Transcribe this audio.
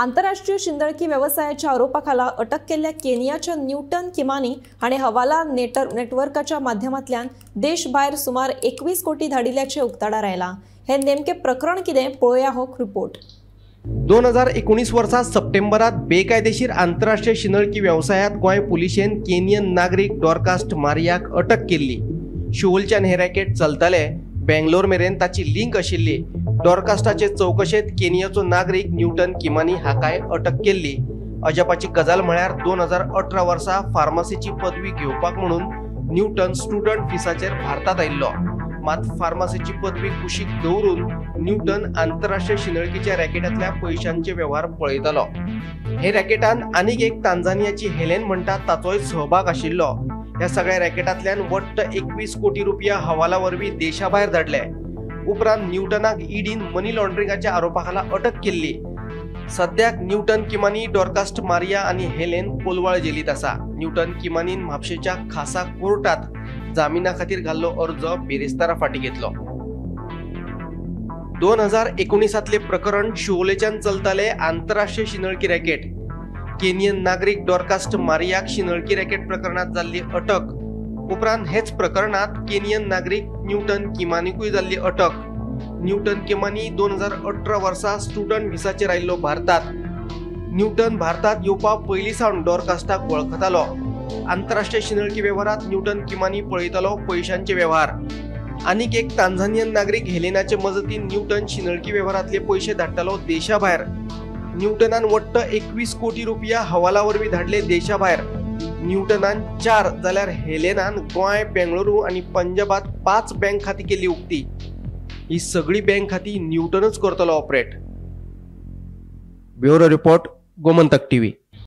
आंतरराष्ट्रीय शिंदळकी व्यवसायाच्या आरोपाखाला अटक केलेल्या केनियाच्या न्यूटन किमानी आणि हवाला नेटवर्कच्या माध्यमांतल्यान देशभायर सुमार 21 कोटी धाडिल्ल्याचे उक्ताडार आयला। हे नेमके प्रकरण कितें पळोवया हो रिपोर्ट। 2019 वर्सा सप्टेंबरात बेकायदेशीर आंतरराष्ट्रीय शिंदळकी व्यवसायात गोंय पुलिशेन केनियन नागरिक डॉर्कास्ट मारियाक अटक केल्ली। शिवोलच्या हे रॅकेट चलताले बेंगलोर मेरेन ताची लिंक आशिल्ली। डॉर्कास्टाचे चौकशेत केनियाचो नागरिक न्यूटन किमानी हाकाय अटक केल्ली। अजापाची गजाल म्हळ्यार 2018 वर्सा फार्मसीची पदवी घेवपाक म्हणून न्यूटन स्टुडंट व्हिसाचेर भारतात आयिल्लो। मात फार्मसीची पदवी कुशीक दवरून न्यूटन आंतरराष्ट्रीय शिंदळकीच्या रॅकेटांतल्या पैशांचे व्यवहार पळयतालो। हे रॅकेटान आनीक एक तांझानियाची हेलेन म्हणटा ताचोय सहभाग आशिल्लो। ह्या सगळ्या रॅकेटांतल्यान वट्ट 21 कोटी रुपया हवाला वरवीं देशाभायर धाडले। उपरांत न्यूटनाक ईडीन मनी लॉन्ड्रिंगाच्या आरोपाखाला अटक केल्ली। सद्याक न्यूटन किमानी, डॉर्कास्ट मारिया आणि हेलेन कोलवाळ जेलीत आसा। न्यूटन किमानीन म्हापशेच्या खासा कोर्टात जामिना खातीर घाल्लो अर्ज बेरेस्तारा फाटीं घेतलो। 2019तले प्रकरण शिवोलेच्यान चलताले आंतरराष्ट्रीय शिंदळकी रॅकेट। केनियन नागरिक डॉर्कास्ट मारियाक शिंदळकी रॅकेट प्रकरणात जाल्ली अटक। उपरांत हेच प्रकरणात केनियन नागरिक न्यूटन किमानीकूय जाल्ली अटक। न्यूटन किमानी 2018 वर्सा स्टुडंट व्हिसाचेर आयिल्लो भारतात। न्यूटन भारतात येवपा पयलीं सावन डॉर्कास्टाक वळखतालो। आंतरराष्ट्रीय शिंदळकी व्यवहारात न्यूटन किमानी पळयतालो पैशांचे व्यवहार। आनीक एक तांझानियन नागरिक हेलेनाचे मजतीन न्यूटन शिंदळकी व्यवहारातले पैसे धाडटालो देशाभायर। न्यूटनान वट्ट 21 कोटी रुपया हवाला वरवीं धाडले देशाभायर। न्यूटनान 4 जाल्यार हेलेनान गोंय, बेंगळुरू आणि पंजाबात 5 बँक खाती केल्ली उक्ती। ही सगळी बँक खाती न्यूटनच करतलो operate. Bureau report, Gomantak TV.